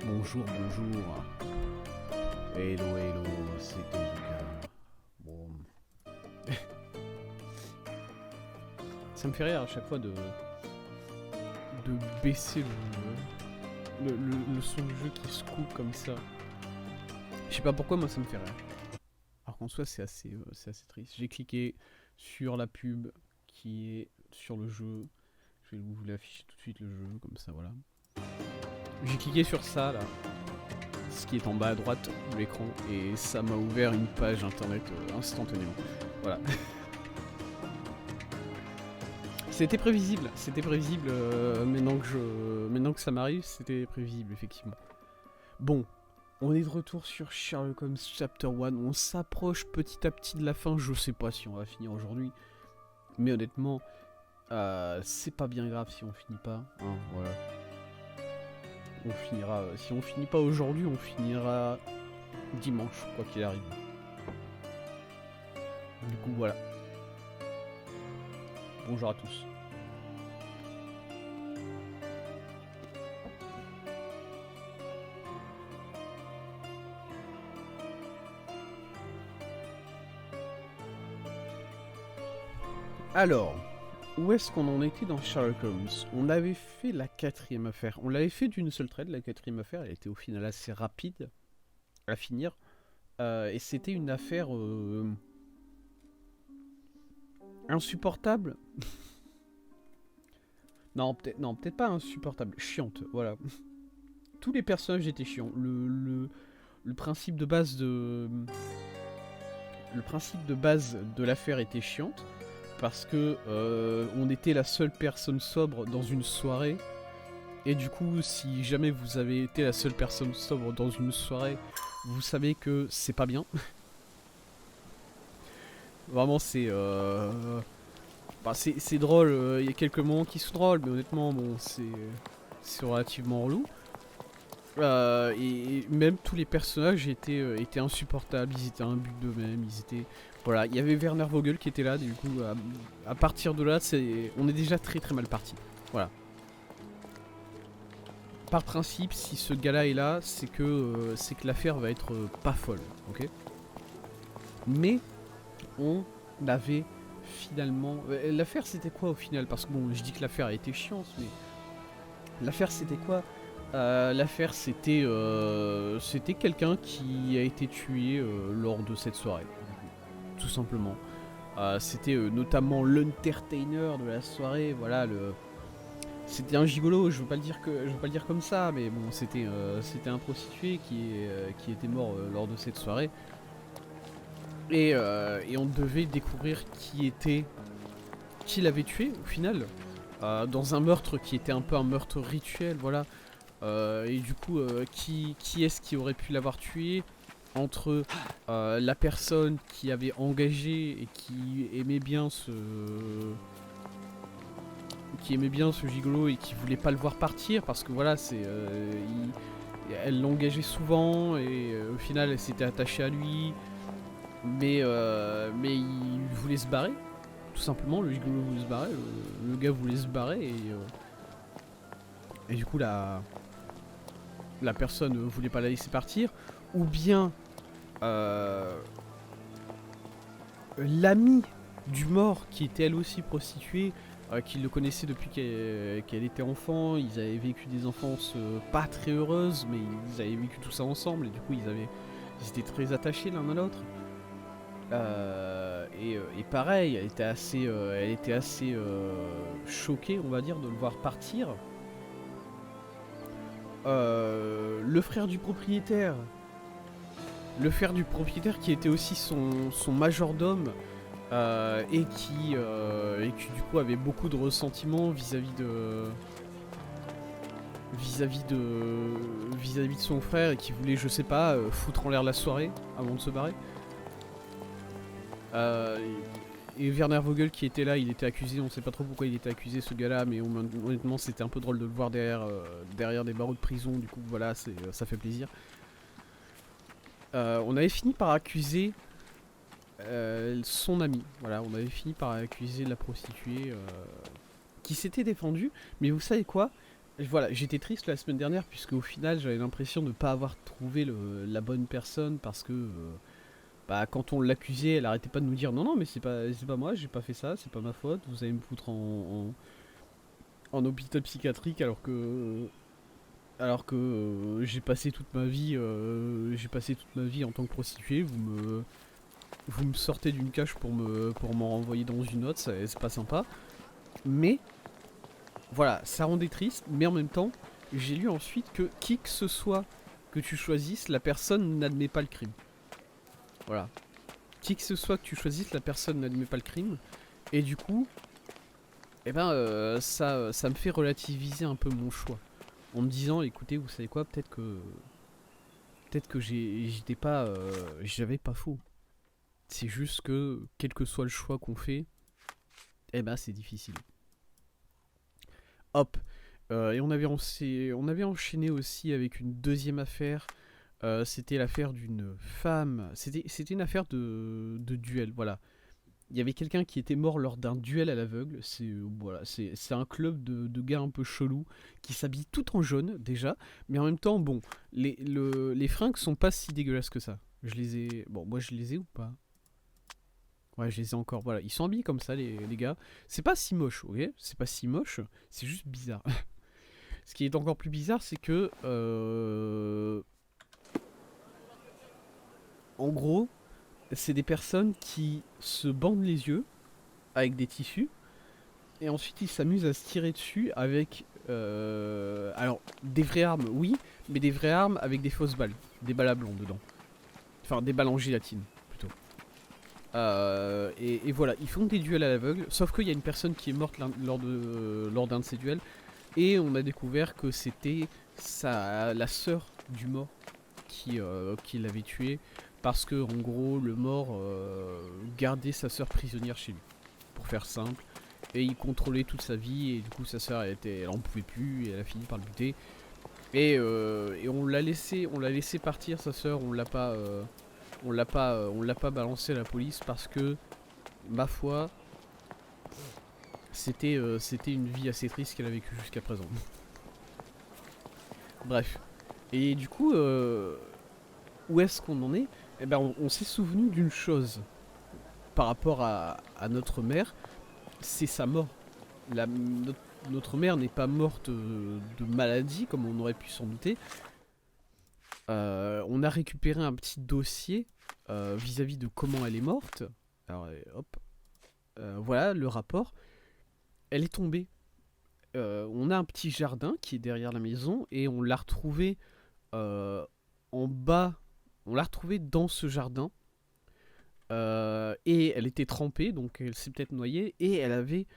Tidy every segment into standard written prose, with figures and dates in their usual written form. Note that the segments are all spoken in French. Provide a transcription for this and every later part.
Bonjour, bonjour. Hello, hello, c'est Tezuka. Bon. Ça me fait rire à chaque fois de baisser le son du jeu qui se coupe comme ça. Je sais pas pourquoi, moi ça me fait rire. Alors qu'en soi, c'est assez triste. J'ai cliqué sur la pub qui est sur le jeu. Je vais vous l'afficher tout de suite, le jeu, comme ça, voilà. J'ai cliqué sur ça, là. Ce qui est en bas à droite de l'écran, et ça m'a ouvert une page internet instantanément. Voilà. C'était prévisible, maintenant que ça m'arrive, c'était prévisible, effectivement. Bon, on est de retour sur Sherlock Holmes Chapter 1, on s'approche petit à petit de la fin, je sais pas si on va finir aujourd'hui, mais honnêtement, c'est pas bien grave si on finit pas, hein, voilà. On finira, si on finit pas aujourd'hui, on finira dimanche, quoi qu'il arrive. Du coup, voilà. Bonjour à tous. Alors, où est-ce qu'on en était dans Sherlock Holmes? On avait fait la quatrième affaire. On l'avait fait d'une seule traite, la quatrième affaire. Elle était au final assez rapide à finir. Et c'était une affaire insupportable. Non, peut-être pas insupportable. Chiante, voilà. Tous les personnages étaient chiants. Le principe de base de... Le principe de base de l'affaire était chiante. Parce que on était la seule personne sobre dans une soirée. Et du coup, si jamais vous avez été la seule personne sobre dans une soirée, vous savez que c'est pas bien. Vraiment, c'est... Bah, c'est drôle, il y a quelques moments qui sont drôles, mais honnêtement, bon, c'est relativement relou. Et même tous les personnages étaient insupportables, ils étaient imbus d'eux-mêmes, ils étaient... Voilà, il y avait Werner Vogel qui était là, du coup, à partir de là, on est déjà très très mal parti. Voilà. Par principe, si ce gars-là est là, c'est que l'affaire va être pas folle, ok? Mais on avait finalement... L'affaire c'était quoi au final? Parce que bon, je dis que l'affaire a été chiante, mais... L'affaire c'était quoi? L'affaire c'était quelqu'un qui a été tué lors de cette soirée, tout simplement. C'était notamment l'entertainer de la soirée, voilà, c'était un gigolo, je veux pas le dire comme ça, mais bon, c'était un prostitué qui était mort lors de cette soirée. Et on devait découvrir qui l'avait tué au final, dans un meurtre qui était un peu un meurtre rituel, voilà. Et du coup, qui est-ce qui aurait pu l'avoir tué entre la personne qui avait engagé et qui aimait bien ce gigolo et qui voulait pas le voir partir parce que voilà, elle l'engageait souvent et au final elle s'était attachée à lui, mais il voulait se barrer, tout simplement. Le gigolo voulait se barrer, le gars voulait se barrer et du coup la personne voulait pas la laisser partir, ou bien l'amie du mort qui était elle aussi prostituée, qui le connaissait depuis qu'elle était enfant. Ils avaient vécu des enfances pas très heureuses, mais ils avaient vécu tout ça ensemble et du coup ils étaient très attachés l'un à l'autre. Et pareil, elle était assez choquée, on va dire, de le voir partir. Le frère du propriétaire qui était aussi son majordome, et qui du coup avait beaucoup de ressentiments vis-à-vis de son frère, et qui voulait, je sais pas, foutre en l'air la soirée avant de se barrer. Et Werner Vogel qui était là, il était accusé, on sait pas trop pourquoi il était accusé, ce gars-là, mais honnêtement c'était un peu drôle de le voir derrière des barreaux de prison, du coup voilà, ça fait plaisir. On avait fini par accuser son ami, voilà, on avait fini par accuser la prostituée qui s'était défendue, mais vous savez quoi? voilà, j'étais triste la semaine dernière puisque au final j'avais l'impression de ne pas avoir trouvé la bonne personne parce que bah, quand on l'accusait, elle arrêtait pas de nous dire non non mais c'est pas moi, j'ai pas fait ça, c'est pas ma faute, vous allez me foutre en hôpital psychiatrique alors que j'ai passé toute ma vie en tant que prostituée, vous me sortez d'une cage pour m'en renvoyer dans une autre, c'est pas sympa. Mais voilà, ça rendait triste, mais en même temps, j'ai lu ensuite que qui que ce soit que tu choisisses, la personne n'admet pas le crime. Voilà. Qui que ce soit que tu choisisses, la personne n'admet pas le crime. Et du coup, eh ben, ça me fait relativiser un peu mon choix. En me disant, écoutez, vous savez quoi, peut-être que j'étais pas, j'avais pas faux. C'est juste que, quel que soit le choix qu'on fait, eh ben, c'est difficile. Hop. Et on avait enchaîné aussi avec une deuxième affaire. C'était l'affaire d'une femme. C'était une affaire de duel, voilà. Il y avait quelqu'un qui était mort lors d'un duel à l'aveugle. C'est un club de gars un peu chelous qui s'habillent tout en jaune déjà, mais en même temps, bon, les fringues sont pas si dégueulasses que ça. Je les ai, bon, moi je les ai ou pas? Ouais, je les ai encore. Voilà, ils sont habillés comme ça, les gars. C'est pas si moche, ok? C'est pas si moche, c'est juste bizarre. Ce qui est encore plus bizarre, c'est que, en gros, c'est des personnes qui se bandent les yeux avec des tissus et ensuite ils s'amusent à se tirer dessus avec, alors des vraies armes, oui, mais des vraies armes avec des fausses balles, des balles à blond dedans, enfin des balles en gélatine plutôt. Et voilà, ils font des duels à l'aveugle, sauf qu'il y a une personne qui est morte lors d'un de ces duels et on a découvert que c'était la sœur du mort qui l'avait tué parce que en gros le mort gardait sa sœur prisonnière chez lui, pour faire simple, et il contrôlait toute sa vie et du coup sa sœur elle en pouvait plus et elle a fini par le buter et on l'a laissé partir sa sœur, on l'a pas balancé à la police parce que ma foi c'était une vie assez triste qu'elle a vécue jusqu'à présent. Bref. Et du coup, où est-ce qu'on en est? Eh ben, on s'est souvenu d'une chose par rapport à notre mère, c'est sa mort. Notre mère n'est pas morte de maladie, comme on aurait pu s'en douter. On a récupéré un petit dossier vis-à-vis de comment elle est morte. Alors, hop. Voilà le rapport. Elle est tombée. On a un petit jardin qui est derrière la maison et on l'a retrouvée en bas. On l'a retrouvée dans ce jardin. Et elle était trempée, donc elle s'est peut-être noyée. Et elle avait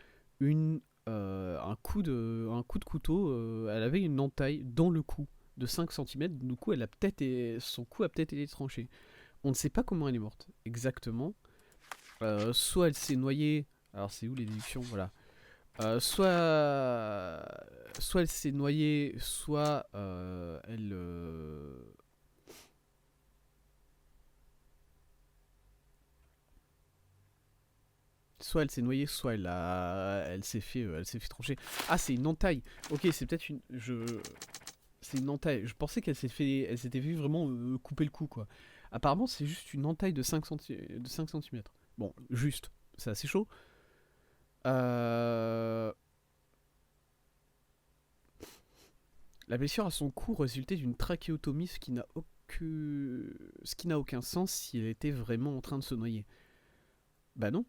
un coup de couteau. Elle avait une entaille dans le cou de 5 cm. Du coup, son cou a peut-être été tranché. On ne sait pas comment elle est morte exactement. Soit elle s'est noyée. Alors, c'est où les déductions? Voilà. Soit elle s'est noyée, soit soit elle s'est noyée, soit elle s'est fait trancher. Ah, c'est une entaille. Ok, c'est peut-être c'est une entaille. Je pensais elle s'était fait vraiment couper le cou, quoi. Apparemment, c'est juste une entaille de 5 centimètres. Bon, juste. C'est assez chaud. Euh... La blessure à son cou résultait d'une trachéotomie, ce qui n'a aucun sens si elle était vraiment en train de se noyer. Bah non.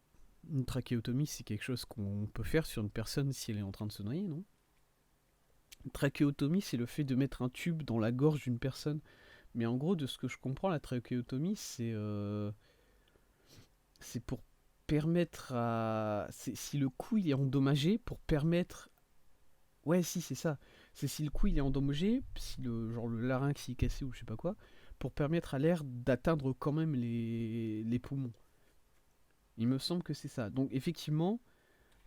Une trachéotomie, c'est quelque chose qu'on peut faire sur une personne si elle est en train de se noyer, non? Une trachéotomie, c'est le fait de mettre un tube dans la gorge d'une personne. Mais en gros, de ce que je comprends, la trachéotomie, c'est pour permettre à... Si le cou il est endommagé, pour permettre... Ouais, si, c'est ça. C'est si le cou il est endommagé, si le larynx il est cassé ou je sais pas quoi, pour permettre à l'air d'atteindre quand même les poumons. Il me semble que c'est ça. Donc effectivement,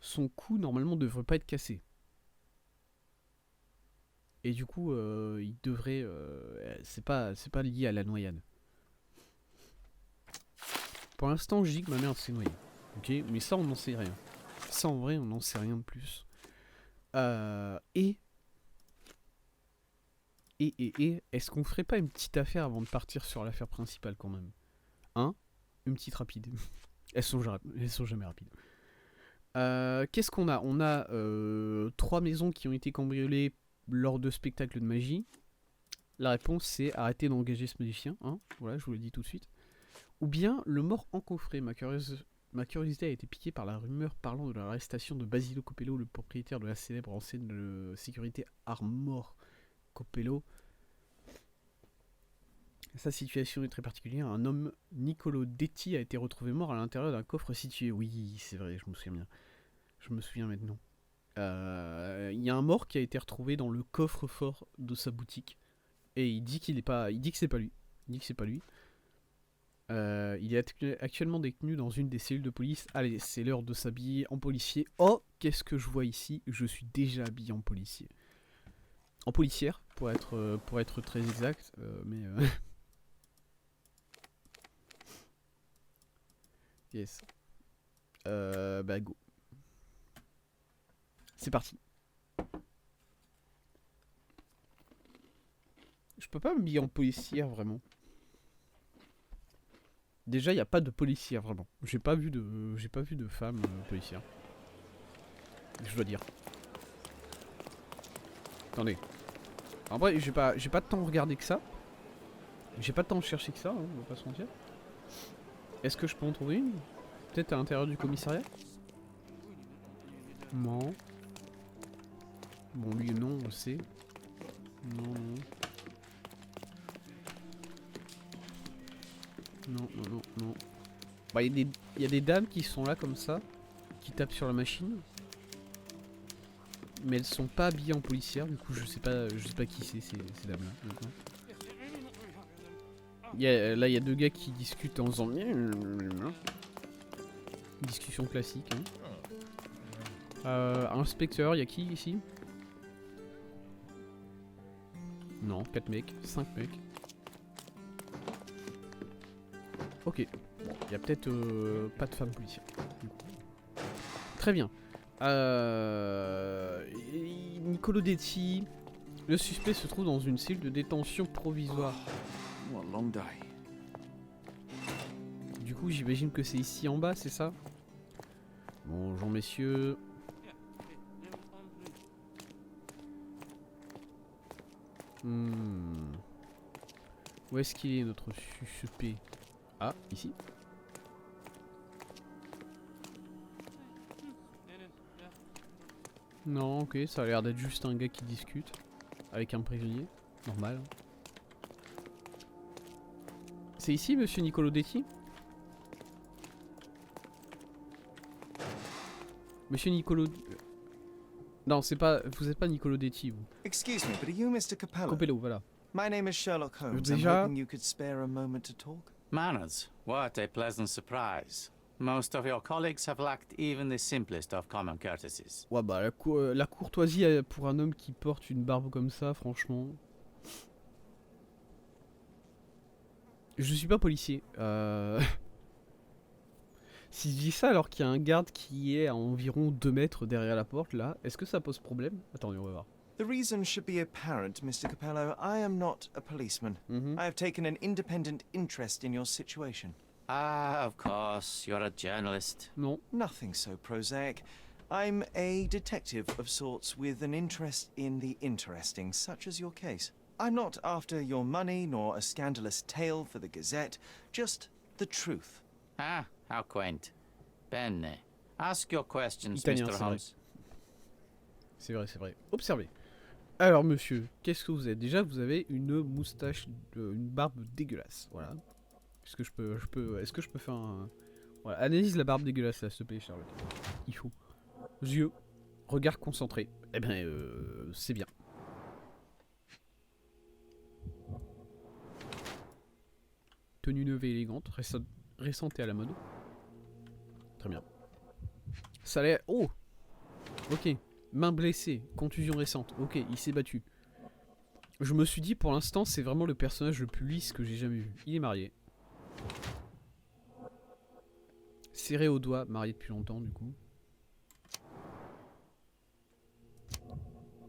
son cou normalement devrait pas être cassé. Et du coup, il devrait. C'est pas lié à la noyade. Pour l'instant, je dis que ma mère s'est noyée. Ok, mais ça, on n'en sait rien. Ça, en vrai, on n'en sait rien de plus. Et Est-ce qu'on ferait pas une petite affaire avant de partir sur l'affaire principale quand même? Hein? Une petite rapide. Elles sont jamais rapides. Qu'est-ce qu'on a? On a 3 maisons qui ont été cambriolées lors de spectacles de magie. La réponse c'est arrêter d'engager ce magicien. Hein, voilà, je vous le dis tout de suite. Ou bien le mort encoffré. Ma curiosité a été piquée par la rumeur parlant de l'arrestation de Basilio Copello, le propriétaire de la célèbre enseigne de sécurité Armor Copello. Sa situation est très particulière. Un homme, Niccolo Detti, a été retrouvé mort à l'intérieur d'un coffre situé. Oui, c'est vrai, je me souviens bien. Je me souviens maintenant. Il y a un mort qui a été retrouvé dans le coffre-fort de sa boutique. Et il dit qu'il est pas. Il dit que c'est pas lui. Il dit que c'est pas lui. Il est actuellement détenu dans une des cellules de police. Allez, c'est l'heure de s'habiller en policier. Oh, qu'est-ce que je vois ici? Je suis déjà habillé en policier. En policière, pour être très exact. Mais. Yes. Bah go. C'est parti. Je peux pas m'habiller en policière vraiment. Déjà, il n'y a pas de policière vraiment. J'ai pas vu de femme policière. Je dois dire. Attendez. En vrai, j'ai pas de temps à regarder que ça. J'ai pas de temps à chercher que ça, hein, on va pas se mentir. Est-ce que je peux en trouver une? Peut-être à l'intérieur du commissariat? Non. Bon, lui, non, on le sait. Non, non. Non, non, non, non. Bah, il y a des dames qui sont là comme ça, qui tapent sur la machine. Mais elles sont pas habillées en policière, du coup je sais pas qui c'est ces dames là. Là il y a 2 gars qui discutent en faisant discussion classique. Hein. Inspecteur, il y a qui ici? Non, 4 mecs, 5 mecs. Ok, bon, il y a peut-être pas de femme policière. Très bien. Niccolo Detti, le suspect se trouve dans une cellule de détention provisoire. Du coup, j'imagine que c'est ici en bas, c'est ça? Bonjour messieurs. Où est-ce qu'il est notre suspect? Ah, ici. Non, ok, ça a l'air d'être juste un gars qui discute avec un prisonnier. Normal. C'est ici, monsieur Niccolo Detti? Monsieur Niccolo... Non, c'est pas... Vous êtes pas Niccolo Detti, vous. Excuse me, but are you Mr. Capello? Copello, voilà. My name is Sherlock Holmes. Déjà... I'm hoping you could spare a moment to talk. Manners, what a pleasant surprise. Most of your colleagues have lacked even the simplest of common courtesies. Ouais bah la courtoisie pour un homme qui porte une barbe comme ça, franchement... Je suis pas policier. Si je dis ça alors qu'il y a un garde qui est à environ 2 mètres derrière la porte là, est-ce que ça pose problème? Attendez, on va voir. The reason should be apparent, Mr. Capello. I am not a policeman. I have taken an independent interest in your situation. Ah, of course, you're a journalist. Non. Nothing so prosaic. I'm a detective of sorts with an interest in the interesting, such as your case. I'm not after your money nor a scandalous tale for the Gazette, just the truth. Ah, how quaint. Bene. Ask your questions, Italien, Mr. Holmes. C'est vrai, c'est vrai. Observez. Alors monsieur, qu'est-ce que vous êtes? Déjà, vous avez une moustache, une barbe dégueulasse. Voilà. Est-ce que est-ce que je peux faire un... Voilà, analyse la barbe dégueulasse là, s'il te plaît, Charlotte. Il faut. Yeux, regard concentré. Eh ben, c'est bien. Tenue neuve et élégante, récente et à la mode. Très bien. Ça a l'air... Oh! Ok. Main blessée, contusion récente. Ok, il s'est battu. Je me suis dit, pour l'instant, c'est vraiment le personnage le plus lisse que j'ai jamais vu. Il est marié. Serré au doigt, marié depuis longtemps, du coup.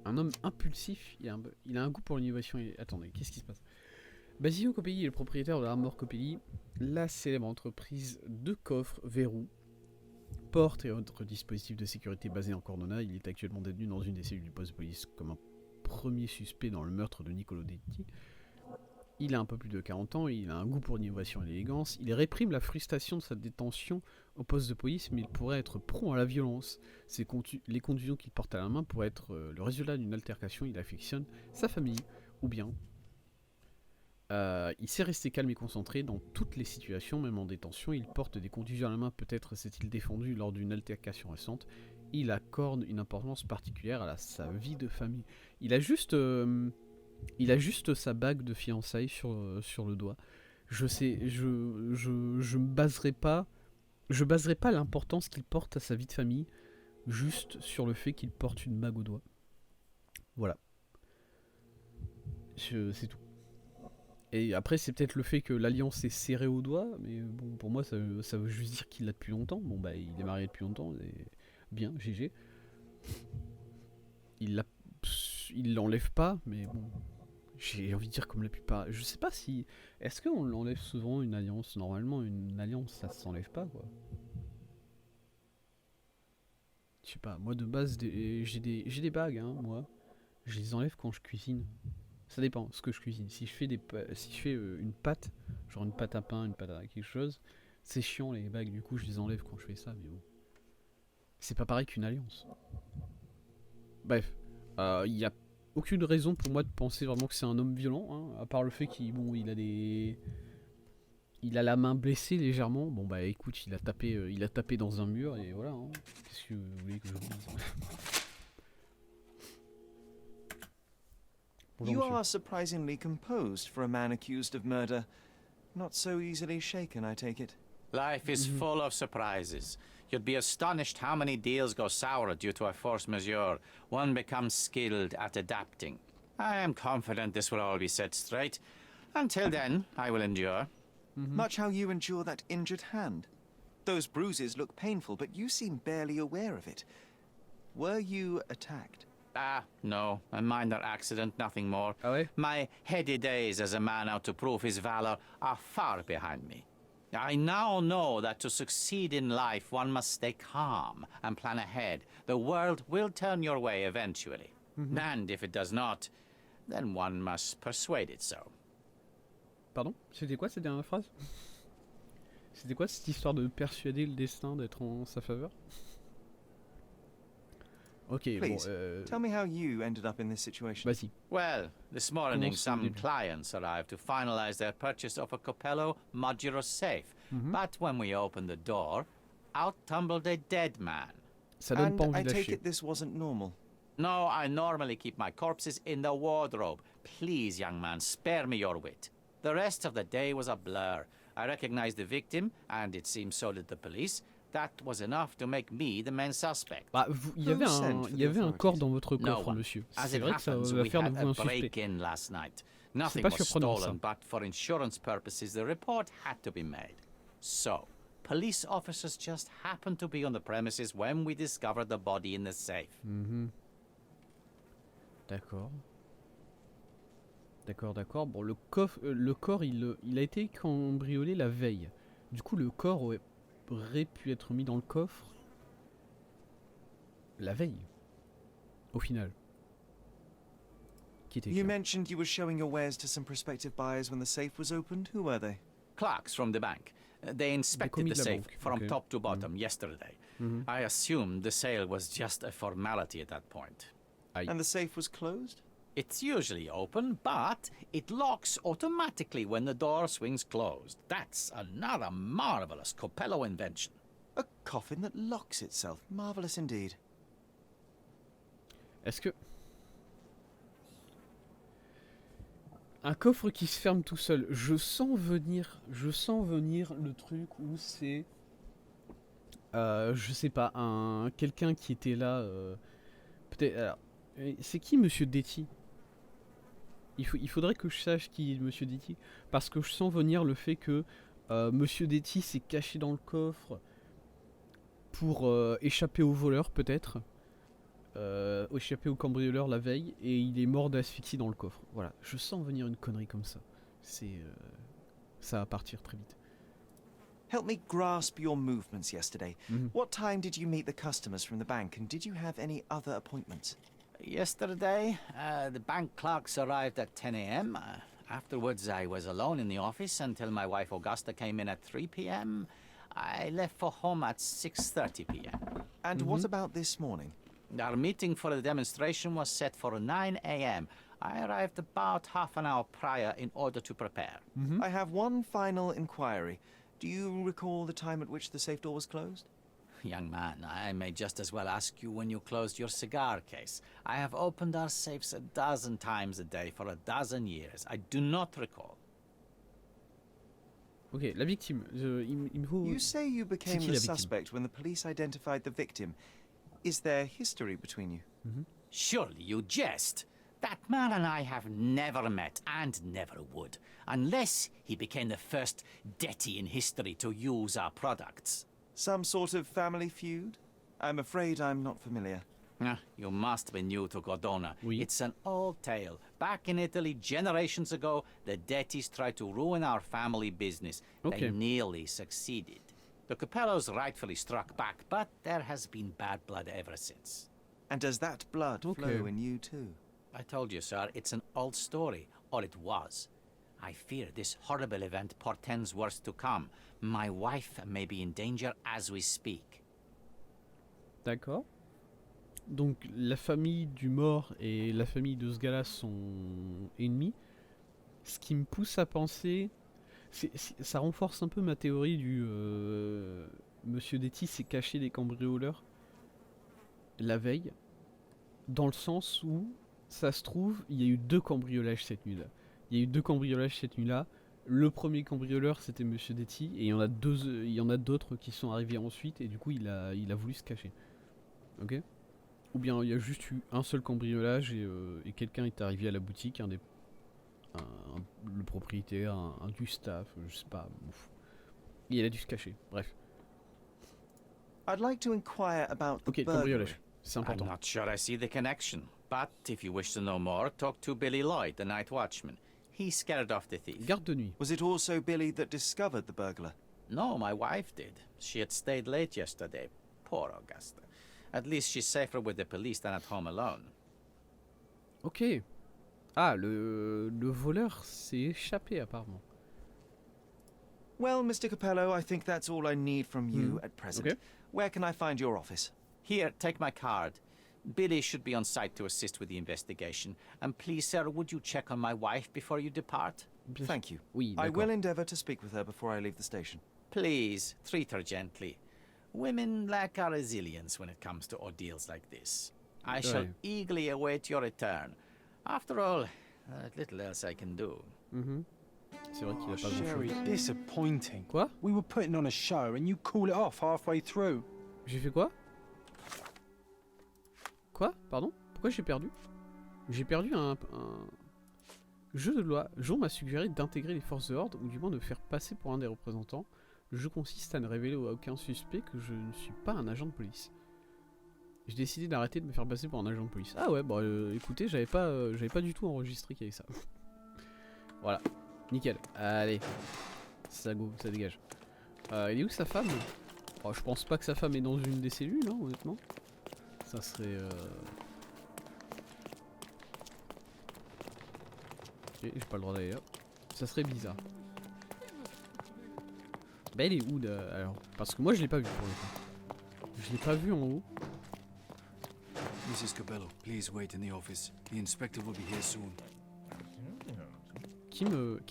Un homme impulsif, il a un goût pour l'innovation. Attendez, qu'est-ce qui se passe? Basilio Copelli est le propriétaire de Armor Copelli, la célèbre entreprise de coffres, verrous, portes et autres dispositifs de sécurité basés en Cornona. Il est actuellement détenu dans une des cellules du poste de police comme un premier suspect dans le meurtre de Niccolo Detti. Il a un peu plus de 40 ans, il a un goût pour l'innovation et l'élégance. Il réprime la frustration de sa détention au poste de police, mais il pourrait être prompt à la violence. Les contusions qu'il porte à la main pourraient être le résultat d'une altercation. Il affectionne sa famille, ou bien il sait rester calme et concentré dans toutes les situations, même en détention. Il porte des contusions à la main, peut-être s'est-il défendu lors d'une altercation récente. Il accorde une importance particulière à sa vie de famille. Il a juste sa bague de fiançailles sur le doigt. Je baserai pas l'importance qu'il porte à sa vie de famille juste sur le fait qu'il porte une bague au doigt. Voilà. C'est tout. Et après, c'est peut-être le fait que l'alliance est serrée au doigt, mais bon, pour moi, ça veut juste dire qu'il l'a depuis longtemps. Bon, bah, il est marié depuis longtemps, et bien, GG. Il l'enlève pas, mais bon, j'ai envie de dire comme la plupart. Je sais pas si. Est-ce qu'on l'enlève souvent une alliance? Normalement, une alliance, ça s'enlève pas, quoi. Je sais pas, moi de base, j'ai des bagues, hein, moi. Je les enlève quand je cuisine. Ça dépend ce que je cuisine. Si je fais une pâte, genre une pâte à pain, une pâte à quelque chose, c'est chiant les bagues, du coup je les enlève quand je fais ça, mais bon. C'est pas pareil qu'une alliance. Bref, il y a aucune raison pour moi de penser vraiment que c'est un homme violent, hein, à part le fait qu'il il a la main blessée légèrement. Bon bah écoute, il a tapé dans un mur et voilà. Hein. Qu'est-ce que vous voulez que je vous dise? You are surprisingly composed for a man accused of murder. Not so easily shaken, I take it. Life is full of surprises. You'd be astonished how many deals go sour due to a force majeure. One becomes skilled at adapting. I am confident this will all be set straight. Until then, I will endure. Much how you endure that injured hand. Those bruises look painful, but you seem barely aware of it. Were you attacked? Ah, no, a minor accident, nothing more. Ah ouais? My heady days as a man out to prove his valor are far behind me. I now know that to succeed in life, one must stay calm and plan ahead. The world will turn your way eventually. And if it does not, then one must persuade it so. Pardon? C'était quoi cette dernière phrase? C'était quoi cette histoire de persuader le destin d'être en sa faveur? Ok, Please, bon, tell me how you ended up in this situation. vas-y. Well, this morning Commence some le début. clients arrived to finalize their purchase of a Capello modular safe. But when we opened the door, out tumbled a dead man. Ça donne And pas envie I de take lâcher. it this wasn't normal. No, I normally keep my corpses in the wardrobe. Please, young man, spare me your wit. The rest of the day was a blur. I recognized the victim, and it seems so did the police. That was enough to make me the main suspect. Bah, il y avait un corps dans votre No coffre, one. monsieur. As C'est it vrai que ça happens, va we faire de had vous a un suspect. break-in last night. Nothing pas was surprenant, stolen, ça. but for insurance purposes, the report had to be made. So, police officers just happened to be on the premises when we discovered the body in the safe. D'accord. D'accord. Bon, le corps, il a été cambriolé la veille. Du coup, le corps aurait pu être mis dans le coffre la veille. Au final. Qui était You clair. mentioned you were showing your wares to some prospective buyers when the safe was opened. Who were they? Clerks from the bank. They inspected commis the de la safe banque, from ok. top to bottom yesterday. I assumed the sale was just a formality at that point. Aïe. And the safe was closed? It's usually open, but it locks automatically when the door swings closed. That's another marvelous Capello invention. A coffin that locks itself. Marvelous indeed. Est-ce que... Un coffre qui se ferme tout seul. Je sens venir le truc où c'est... je sais pas, quelqu'un qui était là... Peut-être... Alors, c'est qui Monsieur Detti? Il faudrait que je sache qui est Monsieur Detti. Parce que je sens venir le fait que Monsieur Detti s'est caché dans le coffre pour échapper aux voleurs, peut-être. échappé au cambrioleur la veille et il est mort d'asphyxie dans le coffre. Voilà, je sens venir une connerie comme ça. Ça va partir très vite. Help me grasp your movements yesterday. Mhm. What time did you meet the customers from the bank, and did you have any other appointments? Yesterday, the bank clerks arrived at 10 a.m. Afterwards, I was alone in the office until my wife Augusta came in at 3 p.m. I left for home at 6:30 p.m. And what about this morning? Our meeting for the demonstration was set for 9 a.m. I arrived about half an hour prior in order to prepare. I have one final inquiry. Do you recall the time at which the safe door was closed? Young man, I may just as well ask you when you closed your cigar case. I have opened our safes a dozen times a day for a dozen years. I do not recall. Ok, la victime. Il me faut... You say you became qui the la victime? suspect when the police identified the victim. Is there history between you? Surely you jest. That man and I have never met and never would, unless he became the first deity in history to use our products. Some sort of family feud? I'm afraid I'm not familiar. You must be new to Godona. Oui. It's an old tale. Back in Italy, generations ago, the deities tried to ruin our family business. Okay. They nearly succeeded. The Capellos rightfully struck back, but there has been bad blood ever since. And does that blood Okay. flow in you too? I told you, sir, it's an old story, or it was. I fear this horrible event portends worse to come. My wife may be in danger as we speak. D'accord. Donc la famille du mort et la famille de ce gars-là sont ennemis. Ce qui me pousse à penser... ça renforce un peu ma théorie du... Monsieur Detti s'est caché des cambrioleurs la veille. Dans le sens où, ça se trouve, il y a eu 2 cambriolages cette nuit-là. Il y a eu 2 cambriolages cette nuit-là. Le premier cambrioleur, c'était Monsieur Detti. Et il y en a d'autres qui sont arrivés ensuite. Et du coup, il a voulu se cacher. Ok ? Ou bien il y a juste eu un seul cambriolage et quelqu'un est arrivé à la boutique, le propriétaire, un du staff, je sais pas. Ouf. Et il a dû se cacher. Bref. I'd like to inquire about the Ok, burglary. cambriolage. C'est I'm important. not sure I see the connection. But if you wish to know more, talk to Billy Lloyd, the night watchman. He scared off the thief. Garde de nuit. Was it also Billy that discovered the burglar? No, my wife did. She had stayed late yesterday. Poor Augusta. At least she's safer with the police than at home alone. Ok. Ah, le voleur s'est échappé apparemment. Well, Mr. Capello, I think that's all I need from you at present. Okay. Where can I find your office? Here, take my card. Billy should be on site to assist with the investigation. And please, sir, would you check on my wife before you depart? Bien sûr. Thank you. Oui, I d'accord. will endeavour to speak with her before I leave the station. Please, treat her gently. Women lack our resilience when it comes to ordeals like this. I shall Ouais. eagerly await your return. After all, little else I can do. Mhm. C'est vrai qu'il a pas Sherry, grand-chose. disappointing. Quoi? We were putting on a show and you call it off halfway through. J'ai fait quoi? Quoi? Pardon? Pourquoi j'ai perdu? J'ai perdu un jeu de loi. Jean m'a suggéré d'intégrer les forces de l'ordre, ou du moins de me faire passer pour un des représentants. Le jeu consiste à ne révéler à aucun suspect que je ne suis pas un agent de police. J'ai décidé d'arrêter de me faire passer pour un agent de police. Ah ouais, bah écoutez, j'avais pas du tout enregistré qu'il y avait ça. Voilà, nickel. Allez, ça go, ça dégage. Il est où sa femme? Oh, je pense pas que sa femme est dans une des cellules, hein, honnêtement. Ça serait... Ok, j'ai pas le droit d'aller là. Ça serait bizarre. Bah elle est où alors? Parce que moi je l'ai pas vu pour le coup. Je l'ai pas vu en haut. Mrs. Capello, please wait in the office. The inspector will be here soon. Qui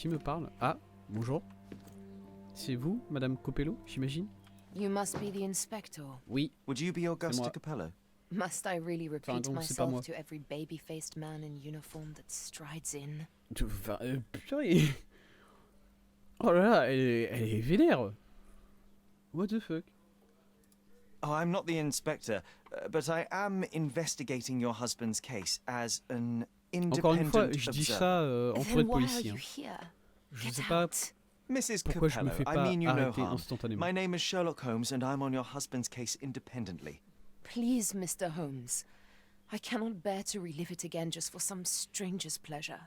me parle? Ah, bonjour. C'est vous, Madame Copello, j'imagine? You must be the inspector. Oui. Would you be Augusta moi. Capello? Must I really repeat donc, c'est pas moi. myself to every baby-faced man in uniform that strides in? Purée. Oh là là, elle est vénère. What the fuck? Oh, I'm not the inspector, but I am investigating your husband's case as an Encore une fois, independent je dis observer. ça entouré Then de why are policiers. you Hein. here? Je Get sais pas out. Mrs. pourquoi je me Capello, fais I pas mean you no arrêter harm. instantanément. My name is Sherlock Holmes and I'm on your husband's case independently. Please, Mr. Holmes. I cannot bear to relive it again just for some stranger's pleasure.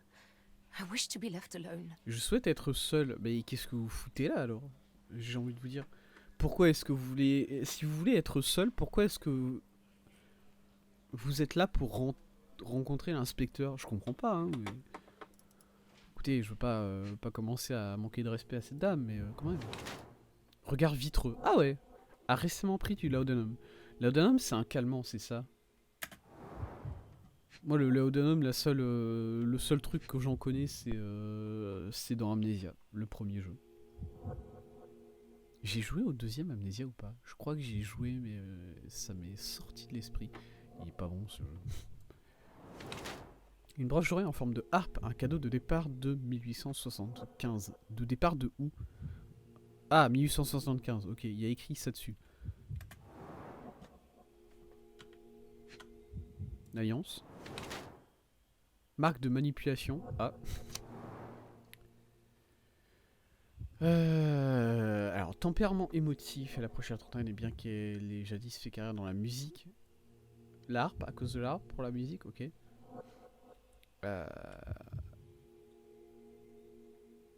I wish to be left alone. Je souhaite être seul. Mais qu'est-ce que vous foutez là alors? J'ai envie de vous dire. Pourquoi est-ce que vous voulez... Si vous voulez être seul, pourquoi est-ce que... Vous êtes là pour rencontrer l'inspecteur? Je comprends pas, hein. Mais... Écoutez, je veux pas commencer à manquer de respect à cette dame, mais quand même. Regard vitreux. Ah ouais. A récemment pris du laudanum. Laudanum, c'est un calmant, c'est ça? Moi, le laudanum, le seul truc que j'en connais, c'est dans Amnesia, le premier jeu. J'ai joué au deuxième Amnesia ou pas? Je crois que j'y ai joué, mais ça m'est sorti de l'esprit. Il est pas bon ce jeu. Une broche d'oreille en forme de harpe, un cadeau de départ de 1875. De départ de où? Ah, 1875, ok, il y a écrit ça dessus. Alliance. Marque de manipulation. Ah. Alors, tempérament émotif, elle approche la trentaine et bien qu'elle ait jadis fait carrière dans la musique. L'harpe, à cause de l'harpe pour la musique, ok.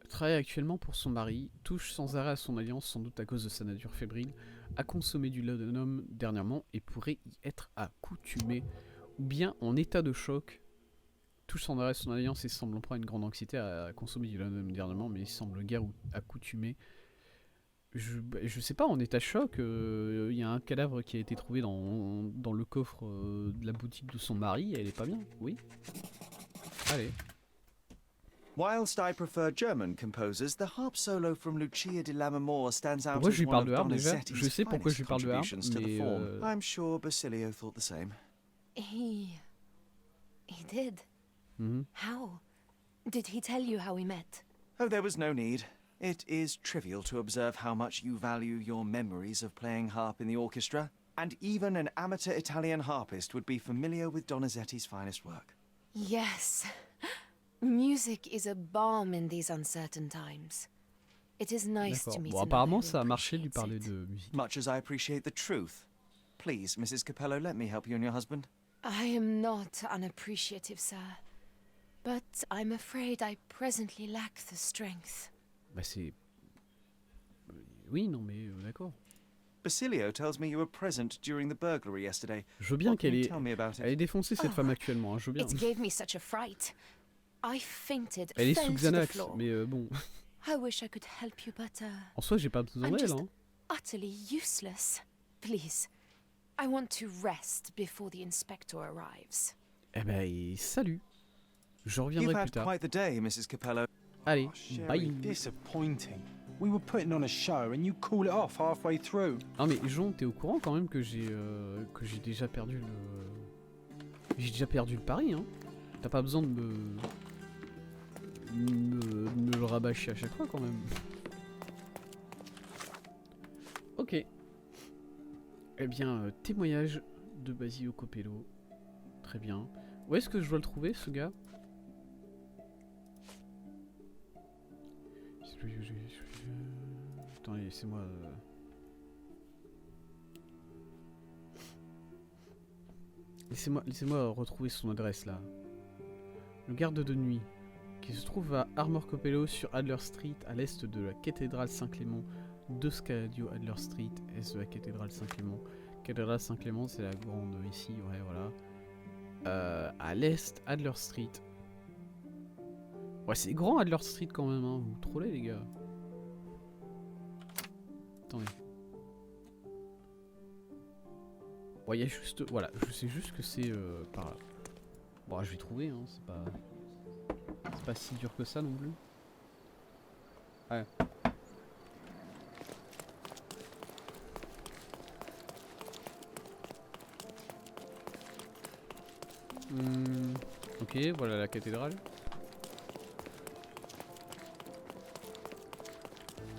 Travaille actuellement pour son mari, touche sans arrêt à son alliance, sans doute à cause de sa nature fébrile, a consommé du laudanum dernièrement et pourrait y être accoutumé, ou bien en état de choc, touche sans arrêt à son alliance et semble en proie à une grande anxiété à consommer du laudanum dernièrement, mais il semble guère accoutumé. Je sais pas, en état de choc, il y a un cadavre qui a été trouvé dans le coffre de la boutique de son mari, elle est pas bien, oui. Allez. Whilst I prefer German composers, the harp solo from Lucia di Lammermoor stands out Pourquoi je as lui one parle of de harpe déjà? Donizetti's Je sais pourquoi je lui finest parle de harpe, contributions to the mais form. I'm sure Basilio thought the same. He did. Mhm. How? Did he tell you how we met? Oh, there was no need. It is trivial to observe how much you value your memories of playing harp in the orchestra, and even an amateur Italian harpist would be familiar with Donizetti's finest work. Yes. Music is a balm in these uncertain times. It is nice D'accord. to meet Bon, another apparemment who ça a marché de lui appreciates parler it. de musique. Much as I appreciate the truth. Please, Mrs. Capello, let me help you and your husband. I am not unappreciative, sir. But I'm afraid I presently lack the strength. Bah c'est... Oui, non mais d'accord. Basilio tells me you were present during the burglary yesterday. Je veux bien What can qu'elle you ait... tell me about Elle est it? défoncée cette Oh, femme actuellement, hein, je veux bien. It gave me such a fright. I fainted, Elle est fell sous to the Xanax, floor. mais bon... I wish I could help you, but En soi j'ai pas besoin I'm d'elle, just hein. utterly useless. Please, I want to rest before the inspector arrives. Eh ben, salut. Je You've reviendrai plus had tard. quite the day, Mrs. Capello. Allez, Oh, Sherry, bye. disappointing. We were putting on a show and you call it off halfway through. Non mais Jon, t'es au courant quand même que j'ai déjà perdu le... J'ai déjà perdu le pari, hein. T'as pas besoin de me le rabâcher à chaque fois quand même. Ok. Eh bien, témoignage de Basilio Capello. Très bien. Où est-ce que je dois le trouver, ce gars? Attends, laissez-moi... Laissez-moi retrouver son adresse là. Le garde de nuit, qui se trouve à Armor Capello sur Adler Street, à l'est de la cathédrale Saint-Clément, de Scadio Adler Street, est de la cathédrale Saint-Clément. Cathédrale Saint-Clément, c'est la grande ici, ouais, voilà. À l'est, Adler Street. Ouais, c'est grand Adler Street quand même, hein. Vous trollez les gars. Attendez. Ouais, il y a juste... Voilà, je sais juste que c'est par là. Bon, je vais trouver, hein, c'est pas si dur que ça non plus. Ouais. Ok, voilà la cathédrale.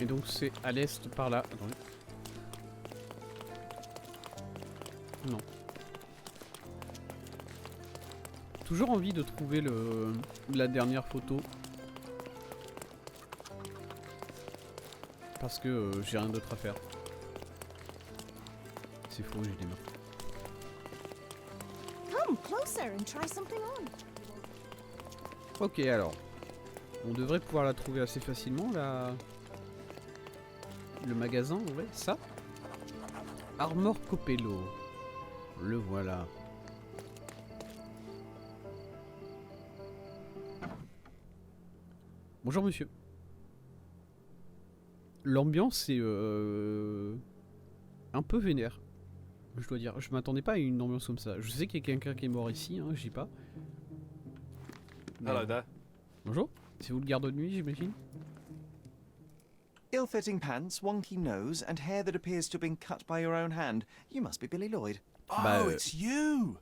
Et donc c'est à l'est par là. Attendez. Non. Toujours envie de trouver la dernière photo. Parce que j'ai rien d'autre à faire. C'est faux, j'ai des mains. Come closer and try something on. Ok, alors. On devrait pouvoir la trouver assez facilement, là. Le magasin, ouais, ça. Armor Copello. Le voilà. Bonjour monsieur. L'ambiance est un peu vénère. Je dois dire, je m'attendais pas à une ambiance comme ça. Je sais qu'il y a quelqu'un qui est mort ici, hein, je dis pas. Mais- Hello there. Bonjour, c'est vous le garde de nuit, j'imagine? Ill-fitting pants, wonky nose, and hair that appears to have been cut by your own hand. You must be Billy Lloyd. Oh, it's you!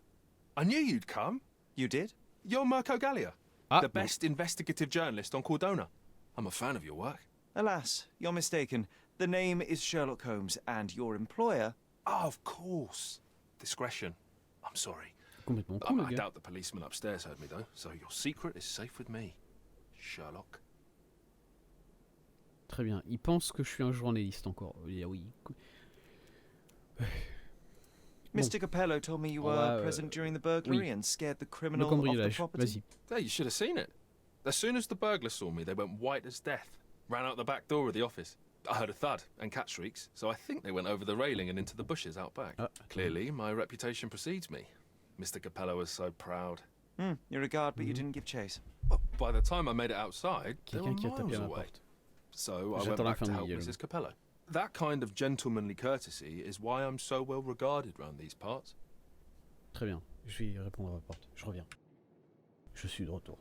I knew you'd come. You did? You're Mirko Gallia, Ah, the best investigative journalist on Cordona. I'm a fan of your work. Alas, you're mistaken. The name is Sherlock Holmes, and your employer... Oh, of course. Discretion. I'm sorry. complètement con, le I gars. doubt the policeman upstairs heard me, though, so your secret is safe with me, Sherlock. Très bien, il pense que je suis un journaliste encore. Oui. Mr. Capello told me you On were va, present during the burglary oui. and scared the Le criminal off the cambriolage, property. vas-y. Hey, you should have seen it. As soon as the burglars saw me, they went white as death. Ran out the back door of the office. I heard a thud and cat shrieks, so I think they went over the railing and into the bushes out back. Clearly, my reputation precedes me. Mr. Capello was so proud. You're a guard, but you didn't give chase. Well, by the time I made it outside, they were Quelqu'un qui a tapé miles à ma away. porte. So I went J'attends la back fin to de help Miguel. Mrs. Capello. That kind of gentlemanly courtesy is why I'm so well regarded round these parts. Très bien, je vais répondre à la porte. Je reviens. Je suis de retour.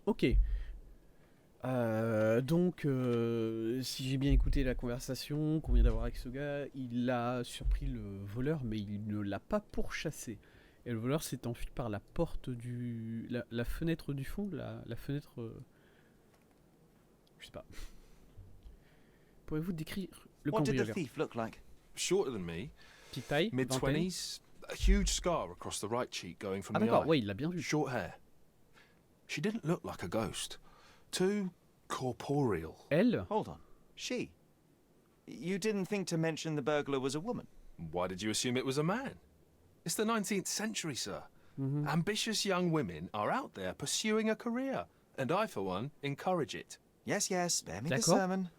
Ok. Donc, si j'ai bien écouté la conversation qu'on vient d'avoir avec ce gars, il a surpris le voleur, mais il ne l'a pas pourchassé. Et le voleur s'est enfui par la porte du... La fenêtre du fond, la fenêtre... je sais pas. Pourriez-vous décrire le What did the cambrioleur? thief look like? Shorter than me, Petite taille, vingtaine. mid-20s, a huge scar across the right cheek going from Ah the d'accord, eye. ouais, il l'a bien vu. Short hair. She didn't look like a ghost. Too corporeal. Elle? Hold on. She? You didn't think to mention the burglar was a woman? Why did you assume it was a man? It's the 19th century, sir. Mhm. Ambitious young women are out there pursuing a career, and I, for one, encourage it. Yes, spare me the D'accord. sermon.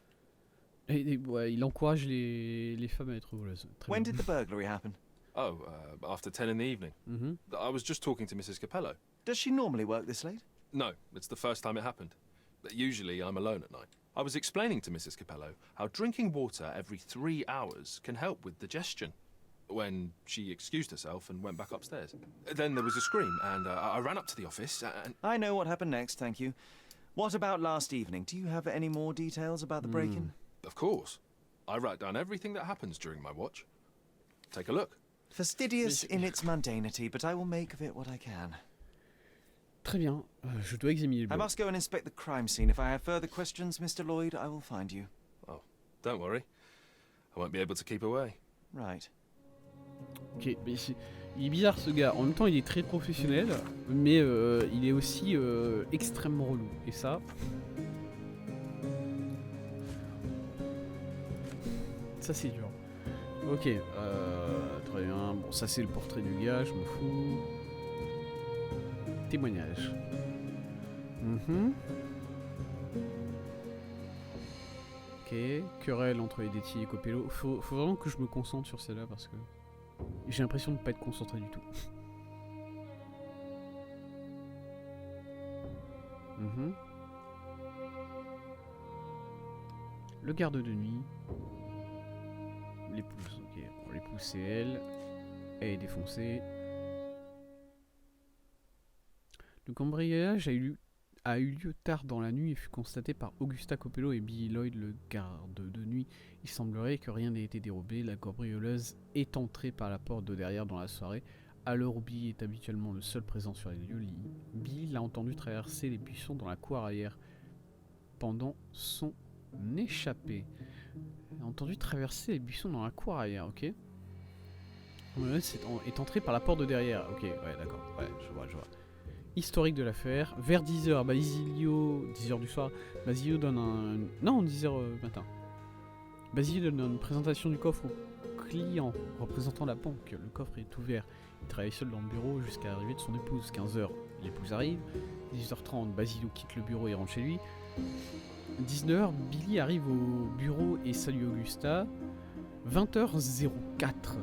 Ouais, il encourage les femmes à être voleuses. Très When bien. did the burglary happen? Oh, after 10 in the evening. Mhm. I was just talking to Mrs. Capello. Does she normally work this late? No, it's the first time it happened. Usually I'm alone at night. I was explaining to Mrs. Capello how drinking water every 3 hours can help with digestion, when she excused herself and went back upstairs. Then there was a scream, and I ran up to the office, and... I know what happened next, thank you. What about last evening? Do you have any more details about the break-in? Of course. I write down everything that happens during my watch. Take a look. Fastidious in its mundanity, but I will make of it what I can. Très bien, je dois examiner le I bureau. must go and inspect the crime scene. If I have further questions, Mr. Lloyd, I will find you. Oh, don't worry. I won't be able to keep away. Right. Ok, mais il est bizarre ce gars. En même temps, il est très professionnel, mais il est aussi extrêmement relou. Et ça... Ça, c'est dur. Ok, très bien. Bon, ça, c'est le portrait du gars, je m'en fous. Témoignage. Mhm. Ok, querelle entre les détiers et Copello. Faut vraiment que je me concentre sur celle-là parce que j'ai l'impression de ne pas être concentré du tout. Mhm. Le garde de nuit. L'épouse, ok. Bon, l'épouse c'est elle. Elle est défoncée. Le cambriolage a eu lieu tard dans la nuit et fut constaté par Augusta Copello et Billy Lloyd, le garde de nuit. Il semblerait que rien n'ait été dérobé. La cambrioleuse est entrée par la porte de derrière dans la soirée. À l'heure où Billy est habituellement le seul présent sur les lieux, Billy l'a entendu traverser les buissons dans la cour arrière pendant son échappée. Il a entendu traverser les buissons dans la cour arrière, ok. La cambrioleuse est entrée par la porte de derrière, ok, ouais, d'accord, ouais, je vois. Historique de l'affaire, vers 10h, Basilio, 10h du soir, Basilio donne un... Non, 10h matin. Basilio donne une présentation du coffre client représentant la banque. Le coffre est ouvert. Il travaille seul dans le bureau jusqu'à l'arrivée de son épouse. 15h, l'épouse arrive. 18h30, Basilio quitte le bureau et rentre chez lui. 19h, Billy arrive au bureau et salue Augusta. 20h04.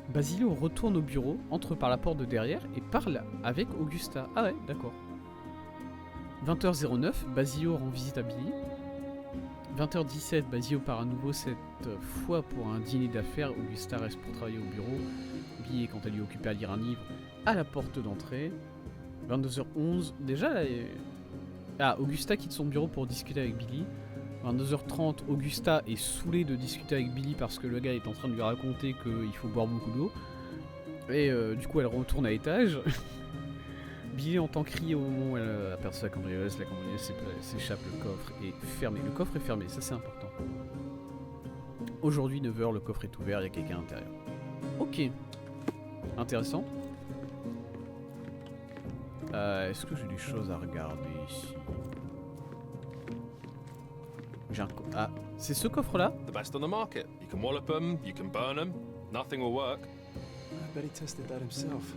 Basilio retourne au bureau, entre par la porte de derrière et parle avec Augusta. Ah ouais, d'accord. 20h09, Basilio rend visite à Billy. 20h17, Basilio part à nouveau, cette fois pour un dîner d'affaires. Augusta reste pour travailler au bureau. Billy est quant à lui occupé à lire un livre à la porte d'entrée. 22h11, déjà là... Ah, Augusta quitte son bureau pour discuter avec Billy. 22h30, Augusta est saoulée de discuter avec Billy parce que le gars est en train de lui raconter qu'il faut boire beaucoup d'eau. Et du coup, elle retourne à l'étage. Billy entend crier au moment où elle aperçoit la cambrioleuse. La cambrioleuse s'échappe, le coffre est fermé. Le coffre est fermé, ça c'est important. Aujourd'hui, 9h, le coffre est ouvert, il y a quelqu'un à l'intérieur. Ok. Intéressant. Est-ce que j'ai des choses à regarder ici? J'ai un ah, c'est ce coffre-là? The best on the market. You can wallop them, you can burn them. Nothing will work. I bet he tested that himself.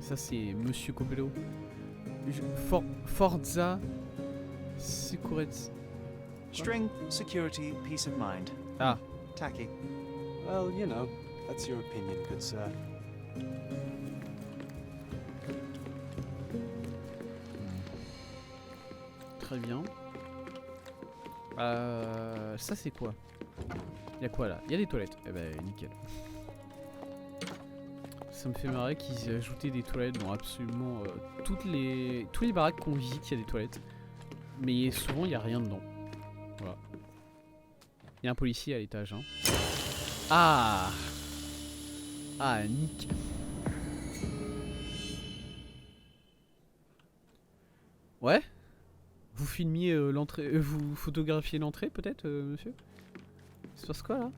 Ça c'est Monsieur Copello. Forza Security. String, security, peace of mind. Ah. Tacky. Well, you know, that's your opinion, good sir. Très bien. Ça c'est quoi? Y'a quoi là? Y'a des toilettes. Eh ben nickel. Ça me fait marrer qu'ils aient ajouté des toilettes dans absolument tous les baraques qu'on visite, il y a des toilettes. Mais souvent il y a rien dedans. Voilà. Il y a un policier à l'étage. Hein. Ah. Ah nickel. Ouais. Vous filmiez l'entrée, vous photographiez l'entrée peut-être, monsieur? Il se passe quoi là?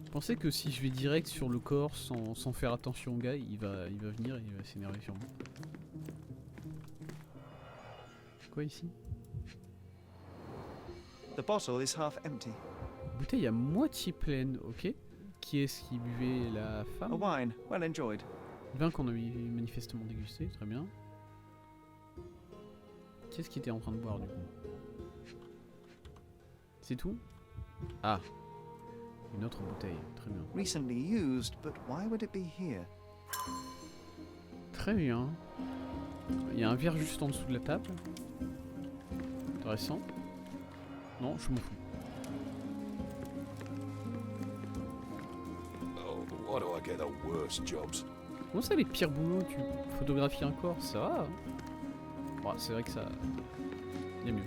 Je pensais que si je vais direct sur le corps sans faire attention au gars, il va venir et il va s'énerver sur moi. Quoi ici? The bottle is half empty. Bouteille à moitié pleine, ok. Qui est-ce qui buvait? La A femme? wine, well enjoyed. Vin qu'on a manifestement dégusté, très bien. Qu'est-ce qu'il était en train de boire du coup? C'est tout? Ah. Une autre bouteille, très bien. Recently used, but why would it be here? Très bien. Il y a un verre juste en dessous de la table. Intéressant. Non, je m'en fous. Oh, why do I get the worst jobs? Comment ça les pires boulots? Tu photographies un corps, ça va hein? Bon, c'est vrai que ça... Il y a mieux.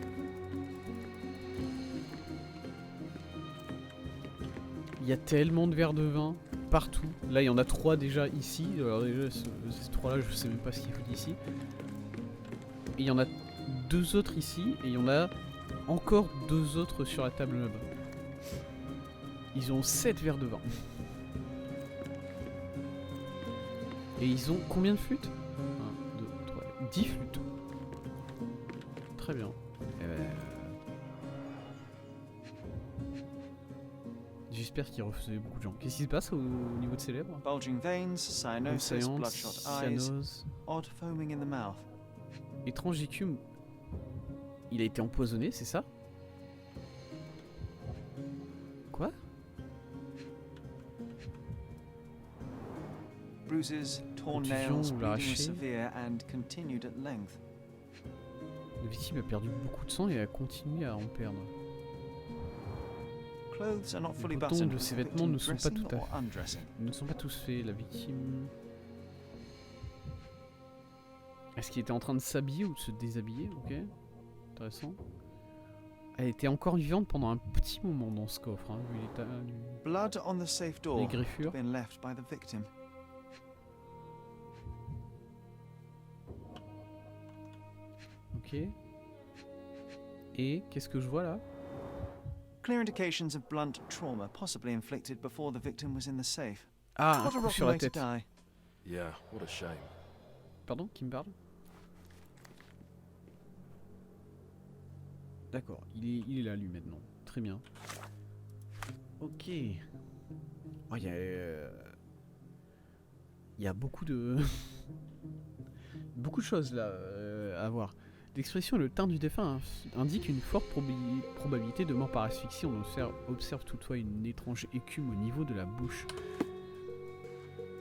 Il y a tellement de verres de vin partout. Là, il y en a 3 déjà ici. Alors déjà, ces 3 là, je sais même pas ce qu'ils foutent ici. Et il y en a 2 autres ici. Et il y en a encore 2 autres sur la table là-bas. Ils ont 7 verres de vin. Et ils ont combien de flûtes? 1, 2, 3, 10 flûtes. Très bien. J'espère qu'il refusait beaucoup de gens. Qu'est-ce qui se passe au niveau de ses lèvres? Bulging veins, cyanosis, bloodshot eyes, cyanose. odd foaming in the mouth. Étrange écume. Il a été empoisonné, c'est ça? Quoi? Bruises, torn Contusion nails, ou bleeding l'arraché. was severe and continued at length. La victime a perdu beaucoup de sang et a continué à en perdre. Clothes are not fully Les boutons buttoned. de with ses the vêtements victim ne sont pas dressing tout à or fait. undressing. Ils ne sont pas tous faits. La victime... Est-ce qu'il était en train de s'habiller ou de se déshabiller? Ok. Intéressant. Elle était encore vivante pendant un petit moment dans ce coffre, hein, vu l'état du... Blood on the safe door les had griffures. been left by the victim. Ok. Et qu'est-ce que je vois là? Clear indications of blunt trauma, possibly inflicted before the victim was in the safe. Ah, un What a coup rotten sur la way to tête. die. Yeah, what a shame. Pardon, qui me parle? D'accord, il est là lui maintenant. Très bien. Ok. Oh, il y a beaucoup de... beaucoup de choses là à voir. L'expression le teint du défunt indique une forte probabilité de mort par asphyxie. On observe toutefois une étrange écume au niveau de la bouche.